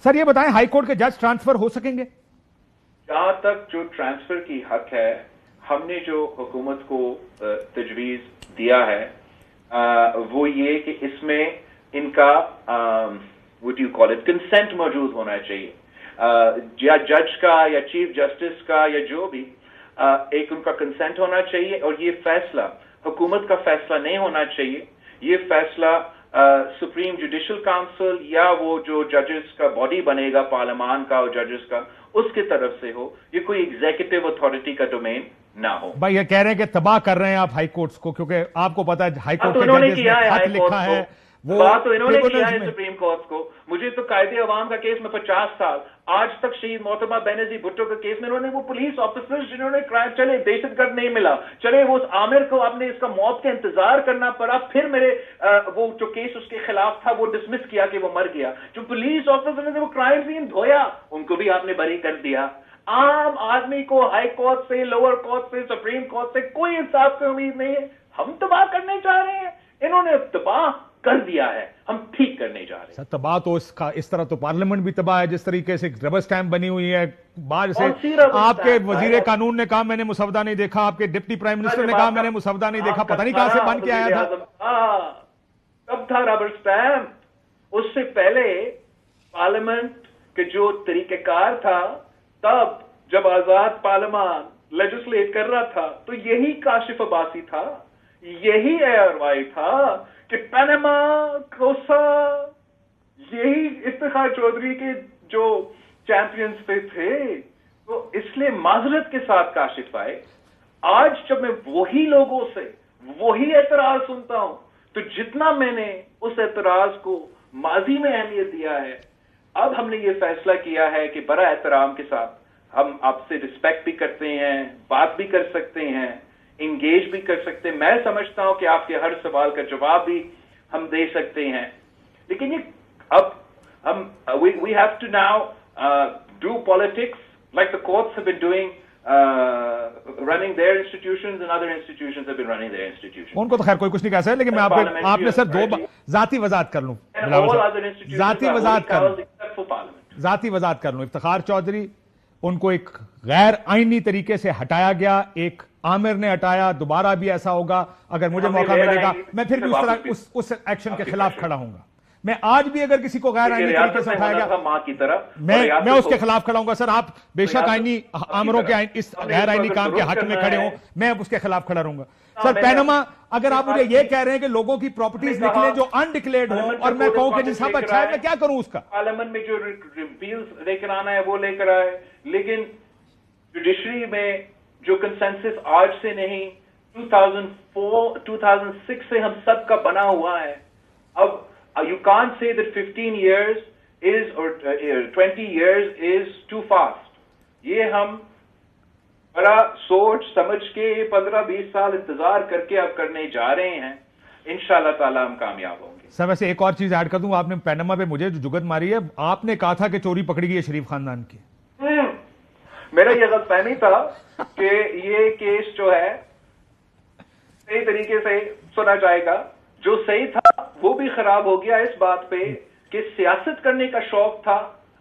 Sir ये बताएं, high court के जज ट्रांसफर हो सकेंगे? जहां तक जो ट्रांसफर की हक है, हमने जो हुकूमत को तजवीज दिया है वो ये कि इसमें इनका what you call it consent मौजूद होना चाहिए, या जज का या चीफ जस्टिस का या जो भी एक उनका कंसेंट होना चाहिए। और ये फैसला हुकूमत का फैसला नहीं होना चाहिए, ये फैसला सुप्रीम जुडिशल काउंसिल या वो जो जजेस का बॉडी बनेगा पार्लियामान का और जजेस का, उसकी तरफ से हो। ये कोई एग्जीक्यूटिव अथॉरिटी का डोमेन ना हो। भाई ये कह रहे हैं कि तबाह कर रहे हैं आप हाई कोर्ट्स को, क्योंकि आपको पता है हाई कोर्ट तो के इन्होंने जजेस किया ने है खत लिखा है, वो बात तो इन्होंने किया है में। सुप्रीम कोर्ट को। मुझे तो कायदे अवाम का केस में 50 साल, आज तक शहीद मोहतरमा बेनजीर भुट्टो के केस में इन्होंने वो पुलिस ऑफिसर्स जिन्होंने चले दहशतगर्द नहीं मिला, चले वो आमिर को आपने इसका मौत का इंतजार करना पड़ा, फिर मेरे वो जो केस उसके खिलाफ था वो डिसमिस किया कि वो मर गया। जो पुलिस ऑफिसर ने वो क्राइम सीन धोया, उनको भी आपने बरी कर दिया। आम आदमी को हाई कोर्ट से, लोअर कोर्ट से, सुप्रीम कोर्ट से कोई इंसाफ की उम्मीद नहीं है। हम तबाह करने जा रहे हैं, इन्होंने तबाह कर दिया है, हम ठीक करने जा रहे हैं। तबाह तो इसका इस तरह तो पार्लियामेंट भी तबाह है, जिस तरीके से रबर स्टैंप बनी हुई है बाहर से। आपके वजीर कानून ने कहा मैंने मुसवदा नहीं देखा, आपके डिप्टी प्राइम मिनिस्टर ने कहा मैंने मुसवदा नहीं देखा, पता नहीं कहां से बन के आया था। तब था रबर स्टैंप। उससे पहले पार्लियामेंट के जो तरीकेकार था, तब जब आजाद पार्लियामान लेजिस्लेट कर रहा था तो यही काशिफ अब्बासी था, यही एयरवाई था कि पनामा कोसा, यही इफ्तिखार चौधरी के जो चैंपियंस पे थे। तो इसलिए माजरत के साथ काशिफ आए। आज जब मैं वही लोगों से वही एतराज सुनता हूं, तो जितना मैंने उस एतराज को माजी में अहमियत दिया है, अब हमने ये फैसला किया है कि बड़ा एहतराम के साथ हम आपसे रिस्पेक्ट भी करते हैं, बात भी कर सकते हैं, इंगेज भी कर सकते हैं। मैं समझता हूं कि आपके हर सवाल का जवाब भी हम दे सकते हैं। लेकिन ये अब हम we have to now do politics like the courts have been doing, running their institutions and other institutions have been running their institutions. उनको तो खैर कोई कुछ नहीं कह सकता, लेकिन मैं आपने सर दो जाती वजात कर लूं, जाती वजात कर लूं। इफ्तिखार चौधरी, उनको एक गैर आईनी तरीके से हटाया गया, एक आमिर ने हटाया, दोबारा भी ऐसा होगा। अगर मुझे मौका मिलेगा मैं फिर भी उस तरह उस एक्शन के खिलाफ खड़ा हूंगा। मैं आज भी अगर किसी को गैर आईनी तरीके से उठाएगा मां की तरह, मैं उसके खिलाफ खड़ा हूंगा। सर आप बेशक आईनी आमिरों के इस गैर आईनी काम के हक में खड़े हो, मैं उसके खिलाफ खड़ा रहूंगा। सर पैनामा, अगर आप मुझे ये कह रहे हैं कि लोगों की प्रॉपर्टीज निकले जो अनडिक्लेयर्ड हो और मैं कहूं कि जी सब अच्छा है, मैं क्या करूं उसका? पार्लियामेंट में जो बिल्स लेकर आना है वो लेकर आए, लेकिन जुडिशरी में जो कंसेंसस आज से नहीं 2006 से हम सब का बना हुआ है। अब you can't say that 15 years is or 20 years is too fast. ये हम बड़ा सोच समझ के 15-20 साल इंतजार करके अब करने जा रहे हैं। इंशाल्लाह ताला हम कामयाब होंगे। सर वैसे एक और चीज ऐड कर दूं, आपने पैनामा पे मुझे जो जुगत मारी है, आपने कहा था कि चोरी पकड़ी गई है शरीफ खानदान की। मेरा ये गलतफहमी था कि ये केस जो है सही तरीके से सुना जाएगा। जो सही था वो भी खराब हो गया इस बात पे कि सियासत करने का शौक था,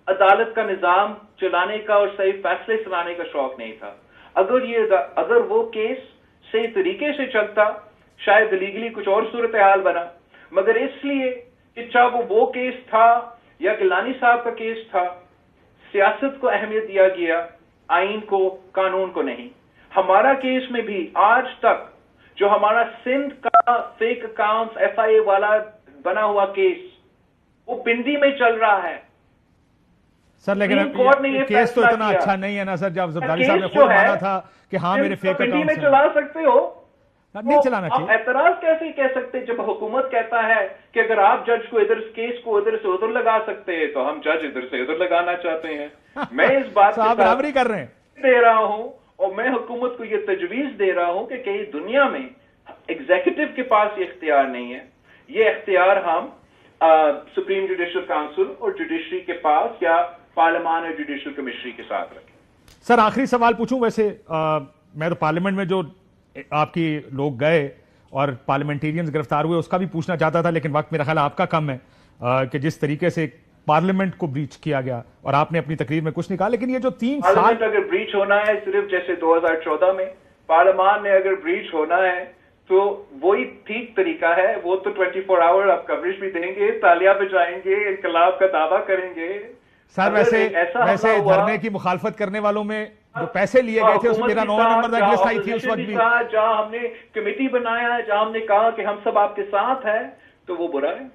अदालत का निजाम चलाने का और सही फैसले सुनाने का शौक नहीं था। अगर वो केस सही तरीके से चलता, शायद लीगली कुछ और सूरत हाल बना, मगर इसलिए कि चाहे वो केस था या गिलानी साहब का केस था, सियासत को अहमियत दिया गया, आइन को, कानून को नहीं। हमारा केस में भी आज तक जो हमारा सिंध का फेक अकाउंट्स FIA वाला बना हुआ केस, वो पिंडी में चल रहा है। सर लेकिन केस तो इतना अच्छा नहीं है ना सर, जब जरदारी साहब ने खुद माना था कि हाँ मेरे फेक पिंडी में चला सकते हो, नहीं चलाना चाहिए। एतराज कैसे कह सकते जब हुकूमत कहता है कि अगर आप जज को इधर केस को इधर से उधर लगा सकते हैं तो हम जज इधर से उधर लगाना चाहते हैं। मैं इस बात आप बराबरी कर रहे हैं दे रहा हूं और मैं हुकूमत को यह तजवीज दे रहा हूं कि कहीं दुनिया में एग्जीक्यूटिव के पास ये इख्तियार नहीं है। ये इख्तियार हम सुप्रीम जुडिशल काउंसिल और जुडिशरी के पास या पार्लियामान और जुडिशल कमिश्नरी के साथ रखें। सर आखिरी सवाल पूछूं, वैसे मैं तो पार्लियामेंट में जो आपकी लोग गए और पार्लियामेंटेरियंस गिरफ्तार हुए उसका भी पूछना चाहता था, लेकिन वक्त मेरा ख्याल आपका कम है कि जिस तरीके से पार्लियामेंट को ब्रीच किया गया और आपने अपनी तकरीर में कुछ नहीं कहा, लेकिन ये जो 3 साल पार्लियामेंट अगर ब्रीच होना है सिर्फ जैसे 2014 में पार्लियामेंट में अगर ब्रीच होना है तो वही ठीक तरीका है, वो तो 24 आवर आप कवरेज भी देंगे, तालियां बजाएंगे, इनकलाब का दावा करेंगे। सर वैसे धरने की मुखालफत करने वालों में जो पैसे लिए गए थे उसमें मेरा 9 नंबर तक लिस्ट आई थी उस वक्त भी, जहां हमने कमेटी बनाया, जहां हमने कहा कि हम सब आपके साथ हैं, तो वो बुरा है।